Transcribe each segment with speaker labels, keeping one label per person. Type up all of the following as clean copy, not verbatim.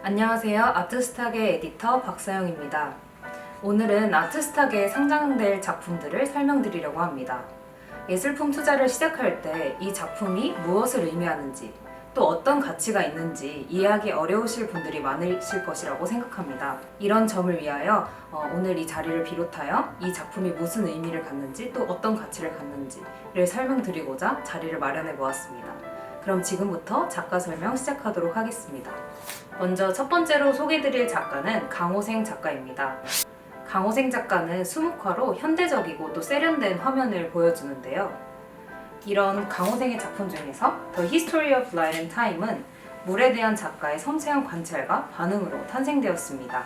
Speaker 1: 안녕하세요. 아트스타계 에디터 박사영입니다. 오늘은 아트스타계에 상장될 작품들을 설명드리려고 합니다. 예술품 투자를 시작할 때 이 작품이 무엇을 의미하는지 또 어떤 가치가 있는지 이해하기 어려우실 분들이 많으실 것이라고 생각합니다. 이런 점을 위하여 오늘 이 자리를 비롯하여 이 작품이 무슨 의미를 갖는지 또 어떤 가치를 갖는지를 설명드리고자 자리를 마련해 보았습니다. 그럼 지금부터 작가 설명 시작하도록 하겠습니다. 먼저 첫 번째로 소개드릴 작가는 강호생 작가입니다. 강호생 작가는 수묵화로 현대적이고 또 세련된 화면을 보여주는데요. 이런 강호생의 작품 중에서 The History of Light and Time은 물에 대한 작가의 섬세한 관찰과 반응으로 탄생되었습니다.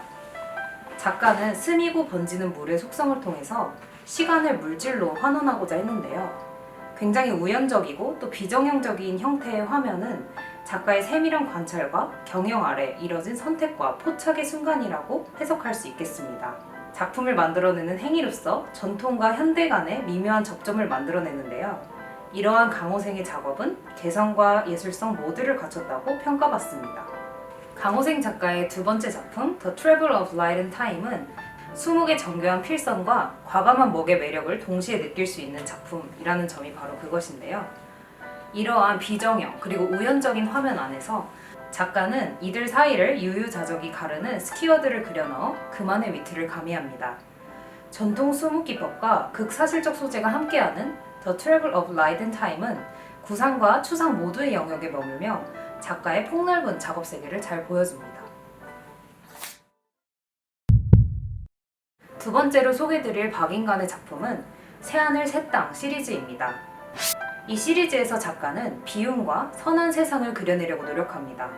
Speaker 1: 작가는 스미고 번지는 물의 속성을 통해서 시간을 물질로 환원하고자 했는데요. 굉장히 우연적이고 또 비정형적인 형태의 화면은 작가의 세밀한 관찰과 경영 아래 이뤄진 선택과 포착의 순간이라고 해석할 수 있겠습니다. 작품을 만들어내는 행위로서 전통과 현대 간의 미묘한 접점을 만들어내는데요. 이러한 강호생의 작업은 개성과 예술성 모두를 갖췄다고 평가받습니다. 강호생 작가의 두 번째 작품 The Travel of Light and Time은 수묵의 정교한 필선과 과감한 먹의 매력을 동시에 느낄 수 있는 작품이라는 점이 바로 그것인데요. 이러한 비정형 그리고 우연적인 화면 안에서 작가는 이들 사이를 유유자적이 가르는 스키워드를 그려넣어 그만의 위트를 가미합니다. 전통 수묵 기법과 극사실적 소재가 함께하는 The Travel of Light and Time은 구상과 추상 모두의 영역에 머물며 작가의 폭넓은 작업 세계를 잘 보여줍니다. 두 번째로 소개드릴 박인간의 작품은 새하늘 새 땅 시리즈입니다. 이 시리즈에서 작가는 비움과 선한 세상을 그려내려고 노력합니다.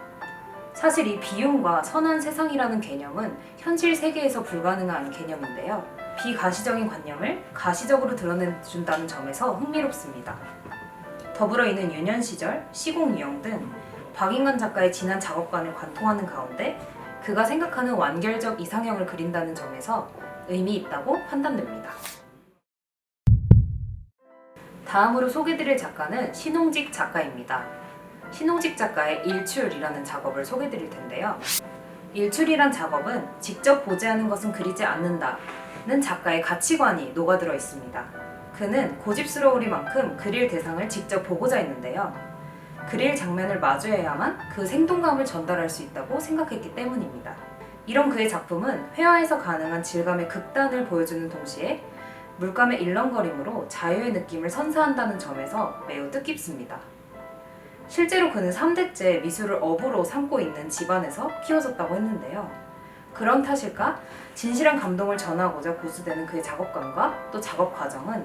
Speaker 1: 사실 이 비움과 선한 세상이라는 개념은 현실 세계에서 불가능한 개념인데요. 비가시적인 관념을 가시적으로 드러내준다는 점에서 흥미롭습니다. 더불어 이는 유년 시절, 시공 유형 등 박인간 작가의 진한 작업관을 관통하는 가운데 그가 생각하는 완결적 이상형을 그린다는 점에서 의미 있다고 판단됩니다. 다음으로 소개드릴 작가는 신홍직 작가입니다. 신홍직 작가의 일출이라는 작업을 소개드릴 텐데요. 일출이란 작업은 직접 보지 않은 것은 그리지 않는다는 작가의 가치관이 녹아들어 있습니다. 그는 고집스러우리만큼 그릴 대상을 직접 보고자 했는데요. 그릴 장면을 마주해야만 그 생동감을 전달할 수 있다고 생각했기 때문입니다. 이런 그의 작품은 회화에서 가능한 질감의 극단을 보여주는 동시에 물감의 일렁거림으로 자유의 느낌을 선사한다는 점에서 매우 뜻깊습니다. 실제로 그는 3대째 미술을 업으로 삼고 있는 집안에서 키워졌다고 했는데요. 그런 탓일까? 진실한 감동을 전하고자 고수되는 그의 작업관과 또 작업 과정은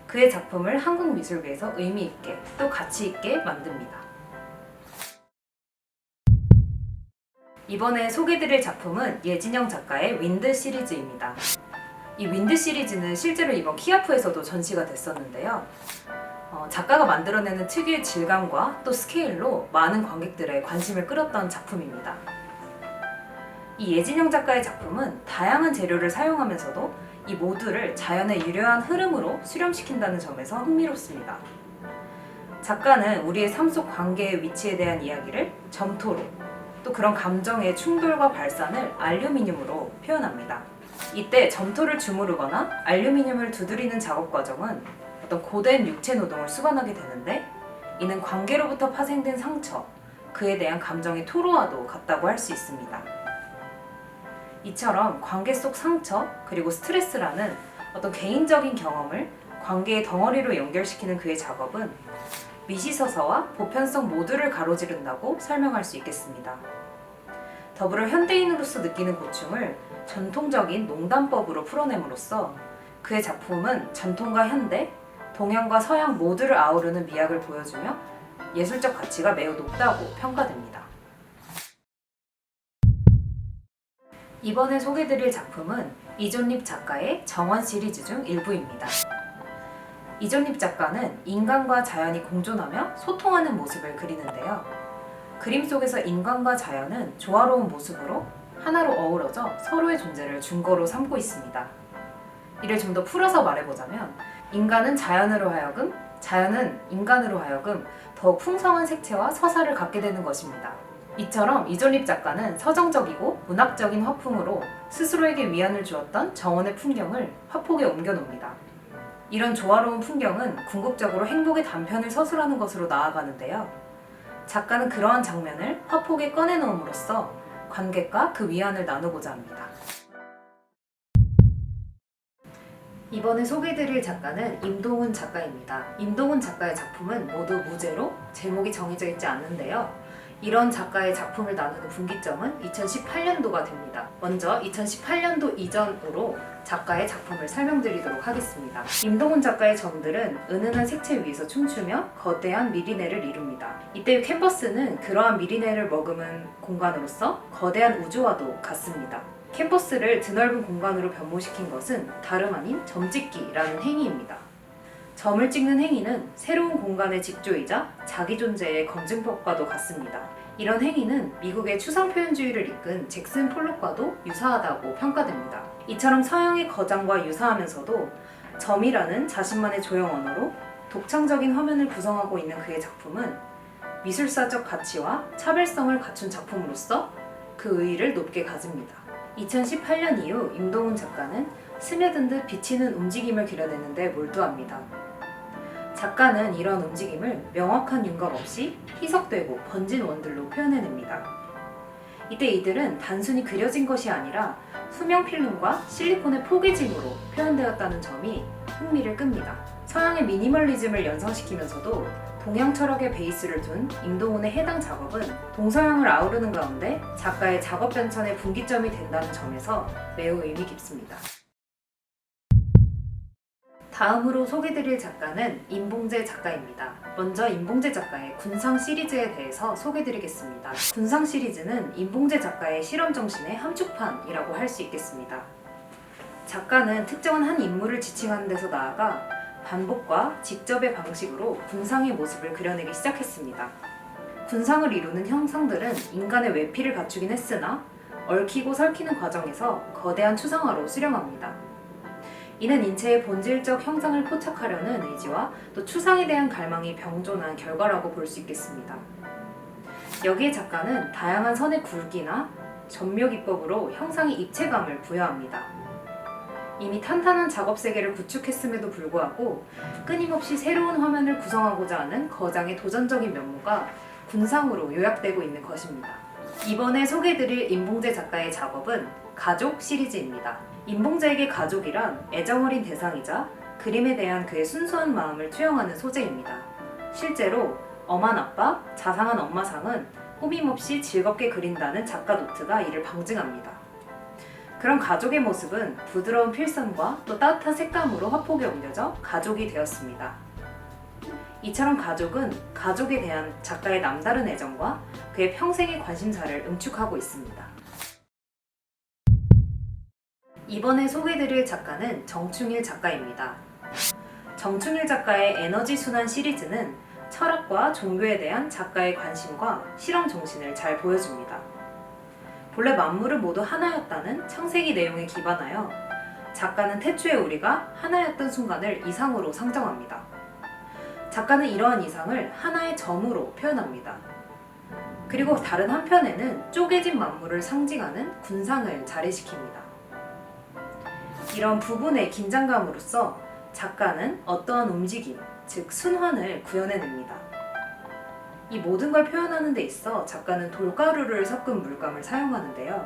Speaker 1: 그의 작품을 한국 미술계에서 의미 있게 또 가치 있게 만듭니다. 이번에 소개드릴 작품은 예진영 작가의 윈드 시리즈입니다. 이 윈드 시리즈는 실제로 이번 키아프에서도 전시가 됐었는데요. 작가가 만들어내는 특유의 질감과 또 스케일로 많은 관객들의 관심을 끌었던 작품입니다. 이 예진영 작가의 작품은 다양한 재료를 사용하면서도 이 모두를 자연의 유려한 흐름으로 수렴시킨다는 점에서 흥미롭습니다. 작가는 우리의 삶 속 관계의 위치에 대한 이야기를 점토로 또 그런 감정의 충돌과 발산을 알루미늄으로 표현합니다. 이때 점토를 주무르거나 알루미늄을 두드리는 작업 과정은 어떤 고된 육체 노동을 수반하게 되는데 이는 관계로부터 파생된 상처, 그에 대한 감정의 토로와도 같다고 할 수 있습니다. 이처럼 관계 속 상처 그리고 스트레스라는 어떤 개인적인 경험을 관계의 덩어리로 연결시키는 그의 작업은 미시서사와 보편성 모두를 가로지른다고 설명할 수 있겠습니다. 더불어 현대인으로서 느끼는 고충을 전통적인 농담법으로 풀어냄으로써 그의 작품은 전통과 현대, 동양과 서양 모두를 아우르는 미학을 보여주며 예술적 가치가 매우 높다고 평가됩니다. 이번에 소개드릴 작품은 이존립 작가의 정원 시리즈 중 일부입니다. 이존립 작가는 인간과 자연이 공존하며 소통하는 모습을 그리는데요. 그림 속에서 인간과 자연은 조화로운 모습으로 하나로 어우러져 서로의 존재를 중거로 삼고 있습니다. 이를 좀 더 풀어서 말해보자면 인간은 자연으로 하여금, 자연은 인간으로 하여금 더욱 풍성한 색채와 서사를 갖게 되는 것입니다. 이처럼 이졸립 작가는 서정적이고 문학적인 화풍으로 스스로에게 위안을 주었던 정원의 풍경을 화폭에 옮겨놉니다. 이런 조화로운 풍경은 궁극적으로 행복의 단편을 서술하는 것으로 나아가는데요. 작가는 그러한 장면을 화폭에 꺼내놓음으로써 관객과 그 위안을 나누고자 합니다. 이번에 소개해드릴 작가는 임동훈 작가입니다. 임동훈 작가의 작품은 모두 무제로 제목이 정해져 있지 않는데요. 이런 작가의 작품을 나누는 분기점은 2018년도가 됩니다. 먼저 2018년도 이전으로 작가의 작품을 설명드리도록 하겠습니다. 임동훈 작가의 점들은 은은한 색채 위에서 춤추며 거대한 미리네를 이룹니다. 이때의 캔버스는 그러한 미리네를 머금은 공간으로서 거대한 우주와도 같습니다. 캔버스를 드넓은 공간으로 변모시킨 것은 다름 아닌 점찍기라는 행위입니다. 점을 찍는 행위는 새로운 공간의 직조이자 자기 존재의 검증법과도 같습니다. 이런 행위는 미국의 추상표현주의를 이끈 잭슨 폴록과도 유사하다고 평가됩니다. 이처럼 서양의 거장과 유사하면서도 점이라는 자신만의 조형 언어로 독창적인 화면을 구성하고 있는 그의 작품은 미술사적 가치와 차별성을 갖춘 작품으로서 그 의의를 높게 가집니다. 2018년 이후 임동훈 작가는 스며든 듯 비치는 움직임을 그려내는데 몰두합니다. 작가는 이런 움직임을 명확한 윤곽 없이 희석되고 번진 원들로 표현해냅니다. 이때 이들은 단순히 그려진 것이 아니라 수명 필름과 실리콘의 포개짐으로 표현되었다는 점이 흥미를 끕니다. 서양의 미니멀리즘을 연상시키면서도 동양 철학의 베이스를 둔 임동훈의 해당 작업은 동서양을 아우르는 가운데 작가의 작업 변천의 분기점이 된다는 점에서 매우 의미 깊습니다. 다음으로 소개드릴 작가는 임봉재 작가입니다. 먼저 임봉재 작가의 군상 시리즈에 대해서 소개드리겠습니다. 군상 시리즈는 임봉재 작가의 실험 정신의 함축판이라고 할 수 있겠습니다. 작가는 특정한 한 인물을 지칭하는 데서 나아가 반복과 직접의 방식으로 군상의 모습을 그려내기 시작했습니다. 군상을 이루는 형상들은 인간의 외피를 갖추긴 했으나 얽히고 설키는 과정에서 거대한 추상화로 수렴합니다. 이는 인체의 본질적 형상을 포착하려는 의지와 또 추상에 대한 갈망이 병존한 결과라고 볼 수 있겠습니다. 여기에 작가는 다양한 선의 굵기나 전묘 기법으로 형상에 입체감을 부여합니다. 이미 탄탄한 작업 세계를 구축했음에도 불구하고 끊임없이 새로운 화면을 구성하고자 하는 거장의 도전적인 면모가 군상으로 요약되고 있는 것입니다. 이번에 소개해드릴 임봉재 작가의 작업은 가족 시리즈입니다. 임봉재에게 가족이란 애정어린 대상이자 그림에 대한 그의 순수한 마음을 투영하는 소재입니다. 실제로 엄한 아빠, 자상한 엄마상은 꾸밈없이 즐겁게 그린다는 작가 노트가 이를 방증합니다. 그런 가족의 모습은 부드러운 필선과 또 따뜻한 색감으로 화폭에 옮겨져 가족이 되었습니다. 이처럼 가족은 가족에 대한 작가의 남다른 애정과 그의 평생의 관심사를 응축하고 있습니다. 이번에 소개해드릴 작가는 정충일 작가입니다. 정충일 작가의 에너지 순환 시리즈는 철학과 종교에 대한 작가의 관심과 실험 정신을 잘 보여줍니다. 본래 만물은 모두 하나였다는 창세기 내용에 기반하여 작가는 태초에 우리가 하나였던 순간을 이상으로 상정합니다. 작가는 이러한 이상을 하나의 점으로 표현합니다. 그리고 다른 한편에는 쪼개진 만물을 상징하는 군상을 자리시킵니다. 이런 부분의 긴장감으로써 작가는 어떠한 움직임, 즉 순환을 구현해냅니다. 이 모든 걸 표현하는 데 있어 작가는 돌가루를 섞은 물감을 사용하는데요.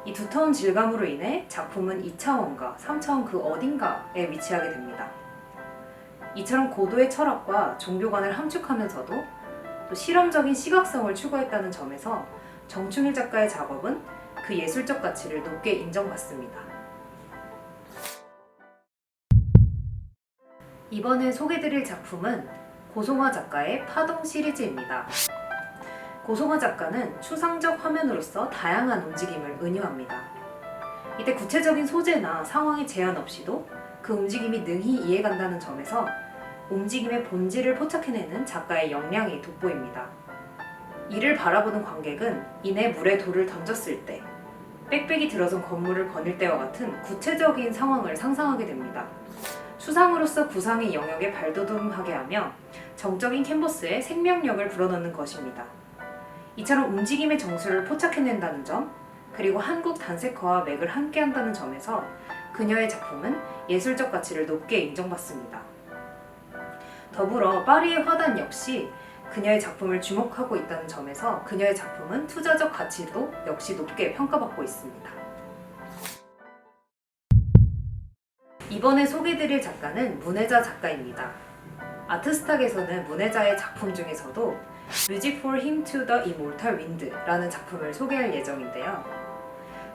Speaker 1: 이 두터운 질감으로 인해 작품은 2차원과 3차원 그 어딘가에 위치하게 됩니다. 이처럼 고도의 철학과 종교관을 함축하면서도 또 실험적인 시각성을 추구했다는 점에서 정충일 작가의 작업은 그 예술적 가치를 높게 인정받습니다. 이번에 소개드릴 작품은 고송화 작가의 파동 시리즈입니다. 고송화 작가는 추상적 화면으로서 다양한 움직임을 은유합니다. 이때 구체적인 소재나 상황의 제한 없이도 그 움직임이 능히 이해간다는 점에서 움직임의 본질을 포착해내는 작가의 역량이 돋보입니다. 이를 바라보는 관객은 이내 물에 돌을 던졌을 때, 빽빽이 들어선 건물을 거닐 때와 같은 구체적인 상황을 상상하게 됩니다. 추상으로서 구상의 영역에 발돋움하게 하며 정적인 캔버스에 생명력을 불어넣는 것입니다. 이처럼 움직임의 정수를 포착해낸다는 점, 그리고 한국 단색화와 맥을 함께한다는 점에서 그녀의 작품은 예술적 가치를 높게 인정받습니다. 더불어 파리의 화단 역시 그녀의 작품을 주목하고 있다는 점에서 그녀의 작품은 투자적 가치도 역시 높게 평가받고 있습니다. 이번에 소개드릴 작가는 문혜자 작가입니다. 아트스탁에서는 문혜자의 작품 중에서도 Music for Him to the Immortal Wind라는 작품을 소개할 예정인데요.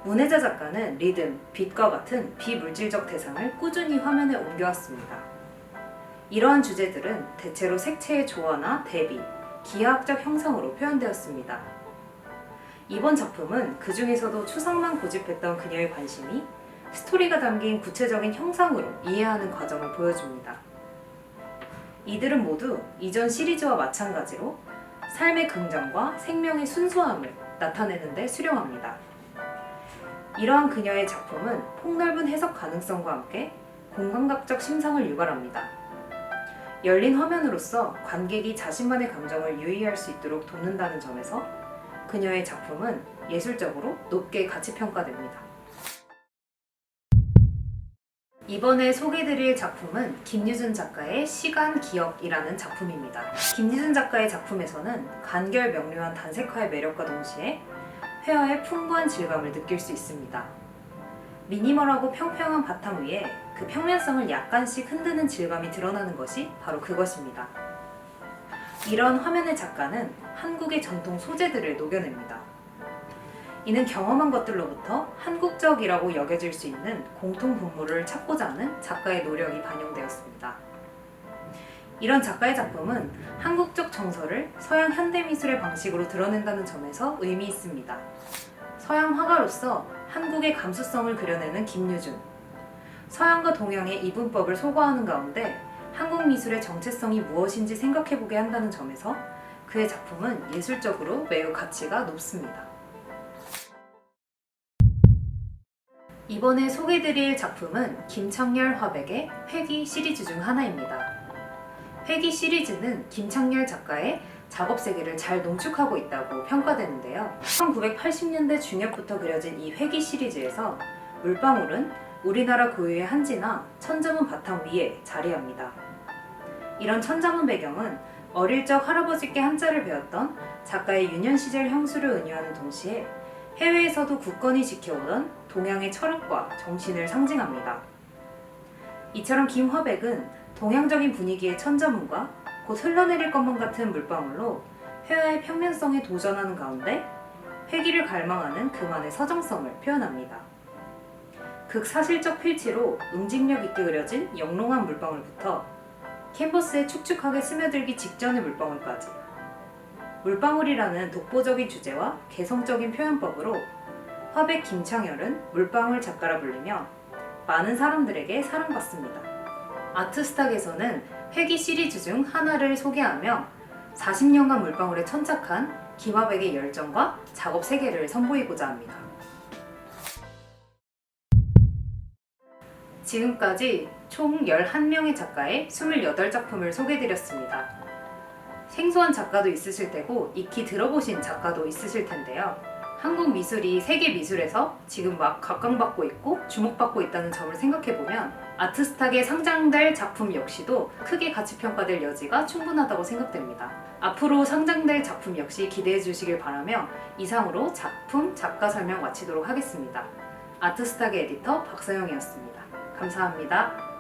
Speaker 1: 문혜자 작가는 리듬, 빛과 같은 비물질적 대상을 꾸준히 화면에 옮겨왔습니다. 이러한 주제들은 대체로 색채의 조화나 대비, 기하학적 형상으로 표현되었습니다. 이번 작품은 그 중에서도 추상만 고집했던 그녀의 관심이 스토리가 담긴 구체적인 형상으로 이해하는 과정을 보여줍니다. 이들은 모두 이전 시리즈와 마찬가지로 삶의 긍정과 생명의 순수함을 나타내는 데 수령합니다. 이러한 그녀의 작품은 폭넓은 해석 가능성과 함께 공감각적 심상을 유발합니다. 열린 화면으로서 관객이 자신만의 감정을 유의할 수 있도록 돕는다는 점에서 그녀의 작품은 예술적으로 높게 가치평가됩니다. 이번에 소개드릴 작품은 김유준 작가의 시간 기억이라는 작품입니다. 김유준 작가의 작품에서는 간결 명료한 단색화의 매력과 동시에 회화의 풍부한 질감을 느낄 수 있습니다. 미니멀하고 평평한 바탕 위에 그 평면성을 약간씩 흔드는 질감이 드러나는 것이 바로 그것입니다. 이런 화면의 작가는 한국의 전통 소재들을 녹여냅니다. 이는 경험한 것들로부터 한국적이라고 여겨질 수 있는 공통 분모를 찾고자 하는 작가의 노력이 반영되었습니다. 이런 작가의 작품은 한국적 정서를 서양 현대미술의 방식으로 드러낸다는 점에서 의미 있습니다. 서양 화가로서 한국의 감수성을 그려내는 김유준, 서양과 동양의 이분법을 소거하는 가운데 한국 미술의 정체성이 무엇인지 생각해보게 한다는 점에서 그의 작품은 예술적으로 매우 가치가 높습니다. 이번에 소개드릴 작품은 김창렬 화백의 회기 시리즈 중 하나입니다. 회기 시리즈는 김창렬 작가의 작업 세계를 잘 농축하고 있다고 평가되는데요. 1980년대 중엽부터 그려진 이 회기 시리즈에서 물방울은 우리나라 고유의 한지나 천자문 바탕 위에 자리합니다. 이런 천자문 배경은 어릴 적 할아버지께 한자를 배웠던 작가의 유년 시절 형수를 은유하는 동시에 해외에서도 굳건히 지켜오던 동양의 철학과 정신을 상징합니다. 이처럼 김화백은 동양적인 분위기의 천자문과 곧 흘러내릴 것만 같은 물방울로 회화의 평면성에 도전하는 가운데 회기를 갈망하는 그만의 서정성을 표현합니다. 극사실적 필치로 응집력 있게 그려진 영롱한 물방울부터 캔버스에 축축하게 스며들기 직전의 물방울까지 물방울이라는 독보적인 주제와 개성적인 표현법으로 화백 김창렬은 물방울 작가라 불리며 많은 사람들에게 사랑받습니다. 아트스탁에서는 회기 시리즈 중 하나를 소개하며 40년간 물방울에 천착한 김화백의 열정과 작업 세계를 선보이고자 합니다. 지금까지 총 11명의 작가의 28작품을 소개해드렸습니다. 생소한 작가도 있으실 테고 익히 들어보신 작가도 있으실 텐데요. 한국 미술이 세계 미술에서 지금 막 각광받고 있고 주목받고 있다는 점을 생각해보면 아트스탁에 상장될 작품 역시도 크게 가치평가될 여지가 충분하다고 생각됩니다. 앞으로 상장될 작품 역시 기대해 주시길 바라며 이상으로 작품, 작가 설명 마치도록 하겠습니다. 아트스탁의 에디터 박서영이었습니다. 감사합니다.